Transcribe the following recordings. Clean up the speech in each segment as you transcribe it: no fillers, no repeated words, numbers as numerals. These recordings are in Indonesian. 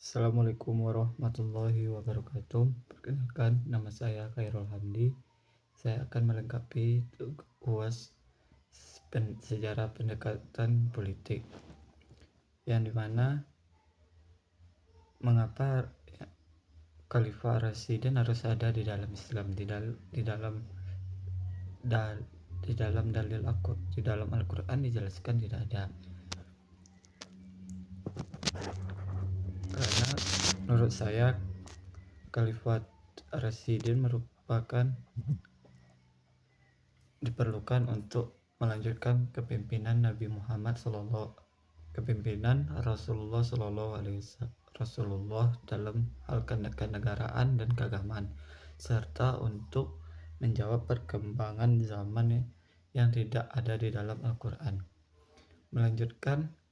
Assalamualaikum warahmatullahi wabarakatuh. Perkenalkan, nama saya Khairul Hamdi. Saya akan melengkapi UAS Sejarah Pendekatan Politik, yang dimana mengapa Khalifah Rasyidin harus ada di dalam Islam, di dalam dalil di dalam Al-Quran dijelaskan tidak ada. Karena menurut saya Khalifah Rasyidin diperlukan untuk melanjutkan kepemimpinan Rasulullah dalam hal kenegaraan dan keagamaan, serta untuk menjawab perkembangan zaman yang tidak ada di dalam Al-Quran. Melanjutkan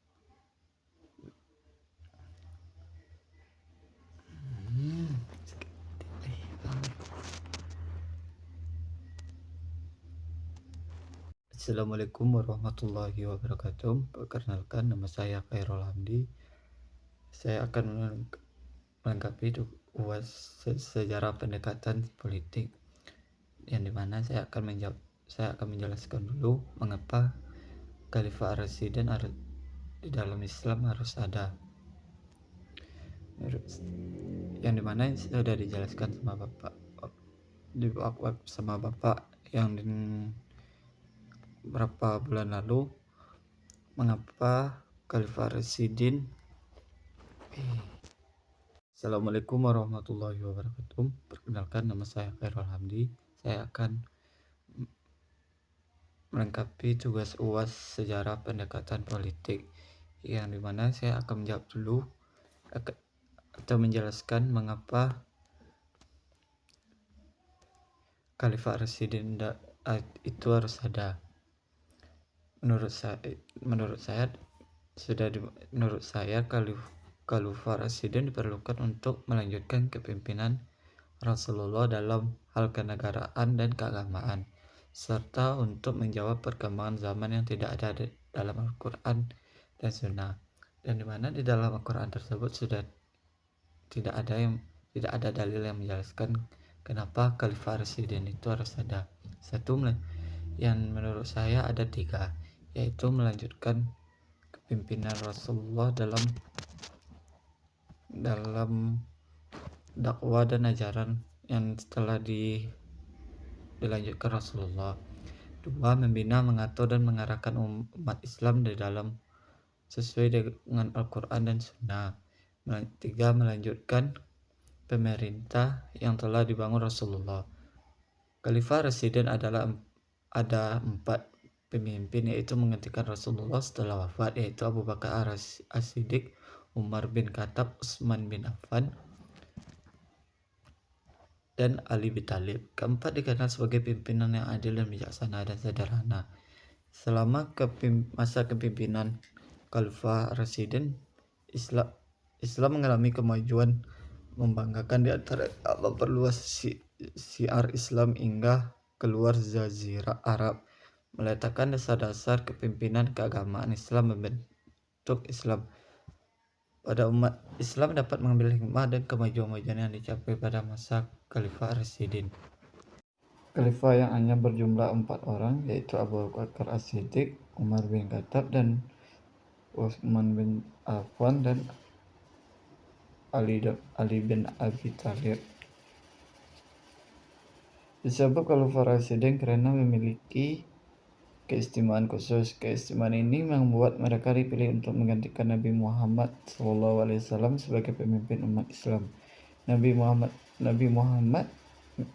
Assalamualaikum warahmatullahi wabarakatuh. Perkenalkan, nama saya Khairul Hamdi. Saya akan melengkapi UAS Sejarah Pendekatan Politik, yang dimana saya akan menjelaskan dulu mengapa Khalifah Rasyidin di dalam Islam harus ada, yang dimana sudah dijelaskan sama Bapak yang berapa bulan lalu, mengapa Khalifah Rasyidin. Assalamualaikum warahmatullahi wabarakatuh. Perkenalkan, nama saya Khairul Hamdi. Saya akan melengkapi tugas UAS Sejarah Pendekatan Politik, yang dimana saya akan menjawab dulu atau menjelaskan mengapa Khalifah Rasyidin itu harus ada. Menurut saya Khalifah Rasyidin diperlukan untuk melanjutkan kepemimpinan Rasulullah dalam hal kenegaraan dan keagamaan, serta untuk menjawab perkembangan zaman yang tidak ada dalam Al-Quran dan Sunnah, dan dimana di dalam Al-Quran tersebut sudah tidak ada dalil yang menjelaskan kenapa Khalifah Rasyidin itu harus ada. Satu, yang menurut saya ada 3, yaitu melanjutkan kepemimpinan Rasulullah dalam dakwah dan ajaran yang telah dilanjutkan Rasulullah. 2, membina, mengatur dan mengarahkan umat Islam di dalam sesuai dengan Al-Quran dan Sunnah. 3, melanjutkan pemerintah yang telah dibangun Rasulullah. Khalifah Rasyidin ada 4 pemimpin, yaitu menggantikan Rasulullah setelah wafat, yaitu Abu Bakar As-Siddiq, Umar bin Khattab, Utsman bin Affan, dan Ali bin Thalib. Keempat dikenal sebagai pimpinan yang adil dan bijaksana dan sederhana. Selama masa kepemimpinan Khalifah Rasyidin, Islam mengalami kemajuan membanggakan di antara Allah, perluas syiar Islam hingga keluar Jazirah Arab, meletakkan dasar-dasar kepemimpinan keagamaan Islam, membentuk Islam pada umat Islam dapat mengambil hikmah dan kemajuan yang dicapai pada masa Khalifah Rasyidin. Khalifah yang hanya berjumlah 4 orang, yaitu Abu Bakar As-Siddiq, Umar bin Khattab, dan Utsman bin Affan, dan Ali bin Abi Thalib. Disebut Khalifah Rasyidin karena memiliki keistimewaan khusus. Keistimewaan ini membuat mereka dipilih untuk menggantikan Nabi Muhammad SAW sebagai pemimpin umat Islam. Nabi Muhammad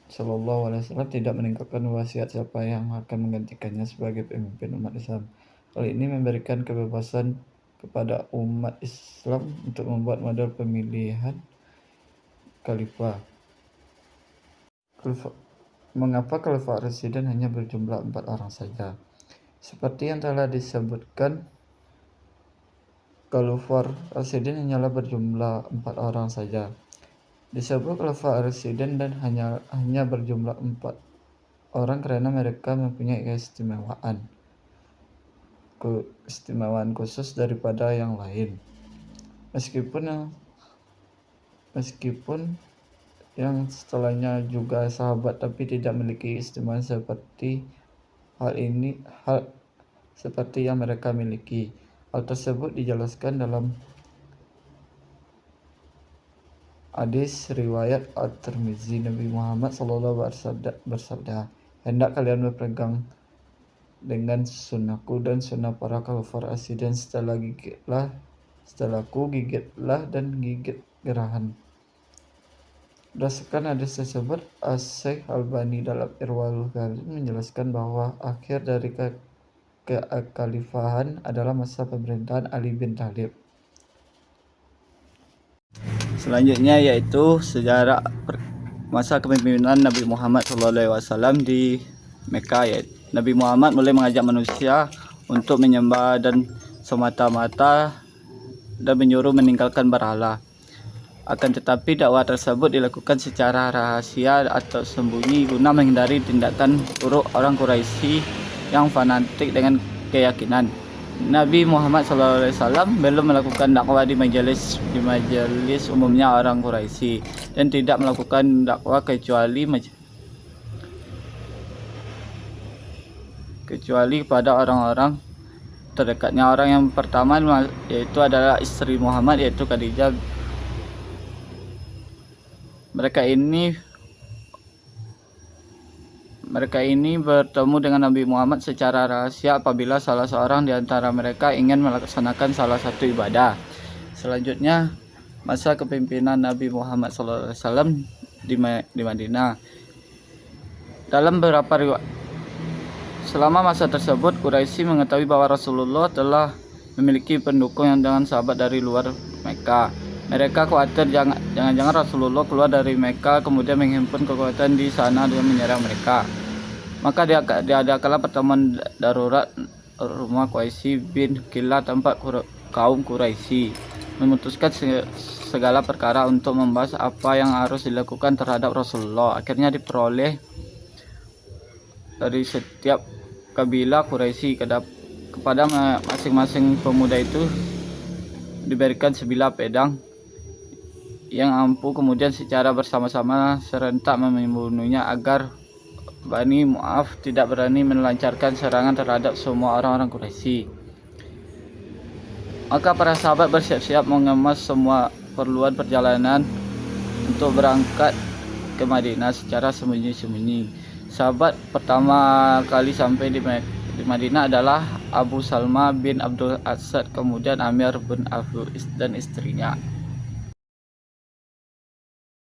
SAW tidak meninggalkan wasiat siapa yang akan menggantikannya sebagai pemimpin umat Islam. Hal ini memberikan kebebasan kepada umat Islam untuk membuat model pemilihan khalifah. Mengapa Khalifah Rasyidin hanya berjumlah 4 orang saja? Seperti yang telah disebutkan, Khalifah Rasyidin hanyalah berjumlah 4 orang saja. Disebut Khalifah Rasyidin dan hanya berjumlah 4 orang karena mereka mempunyai keistimewaan khusus daripada yang lain. Meskipun meskipun yang setelahnya juga sahabat tapi tidak memiliki keistimewaan seperti hal seperti yang mereka miliki. Hal tersebut dijelaskan dalam hadis riwayat At-Tirmizi. Nabi Muhammad SAW bersabda, hendak kalian berpegang dengan sunnahku dan sunnah para khalifah Rasyidin setelahku, gigitlah dan gigit gerahan. Berdasarkan hadis tersebut, Asy-Syaikh Albani dalam Irwaul Ghalil menjelaskan bahwa akhir dari kekhalifahan adalah masa pemerintahan Ali bin Thalib. Selanjutnya yaitu sejarah masa kepemimpinan Nabi Muhammad SAW di Mekah. Yaitu Nabi Muhammad mulai mengajak manusia untuk menyembah dan semata-mata dan menyuruh meninggalkan berhala. Akan tetapi dakwah tersebut dilakukan secara rahasia atau sembunyi guna menghindari tindakan buruk orang Quraisy yang fanatik dengan keyakinan. Nabi Muhammad SAW belum melakukan dakwah di majelis umumnya orang Quraisy dan tidak melakukan dakwah kecuali pada orang-orang terdekatnya. Orang yang pertama yaitu adalah istri Muhammad, yaitu Khadijah. Mereka ini bertemu dengan Nabi Muhammad secara rahasia apabila salah seorang di antara mereka ingin melaksanakan salah satu ibadah. Selanjutnya, masa kepemimpinan Nabi Muhammad SAW di Madinah. Dalam beberapa riwayat, selama masa tersebut Quraisy mengetahui bahwa Rasulullah telah memiliki pendukung yang dengan sahabat dari luar Mekah. Mereka khawatir jangan-jangan Rasulullah keluar dari Mekah kemudian menghimpun kekuatan di sana dengan menyerang mereka. Maka diadakanlah pertemuan darurat rumah Quraisy bin Killah tempat kaum Quraisy memutuskan segala perkara untuk membahas apa yang harus dilakukan terhadap Rasulullah. Akhirnya diperoleh dari setiap kabilah Quraisy kepada masing-masing pemuda itu diberikan sebilah pedang yang ampuh, kemudian secara bersama-sama serentak membunuhnya agar Bani Mu'af tidak berani melancarkan serangan terhadap semua orang-orang Quraisy. Maka para sahabat bersiap-siap mengemas semua keperluan perjalanan untuk berangkat ke Madinah secara sembunyi-sembunyi. Sahabat pertama kali sampai di Madinah adalah Abu Salma bin Abdul Asad, kemudian Amir bin Abu dan istrinya.